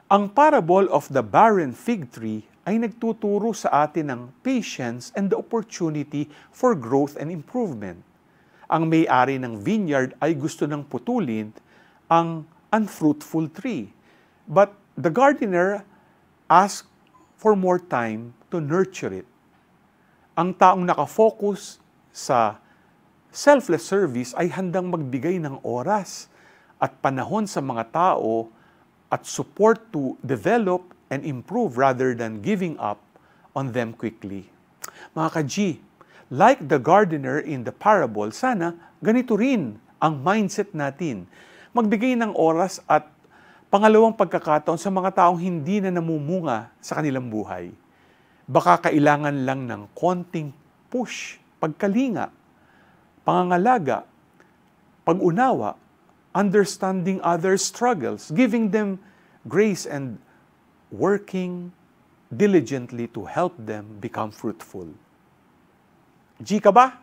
Ang parable of the barren fig tree ay nagtuturo sa atin ng patience and the opportunity for growth and improvement. Ang may-ari ng vineyard ay gusto nang putulin ang unfruitful tree. But the gardener asked for more time to nurture it. Ang taong nakafocus sa selfless service ay handang magbigay ng oras at panahon sa mga tao at support to develop and improve rather than giving up on them quickly. Mga ka-G, like the gardener in the parable, sana ganito rin ang mindset natin. Magbigay ng oras at pangalawang pagkakataon sa mga taong hindi na namumunga sa kanilang buhay. Baka kailangan lang ng konting push, pagkalinga, pangangalaga, pag-unawa, understanding others' struggles, giving them grace and working diligently to help them become fruitful. G ka ba?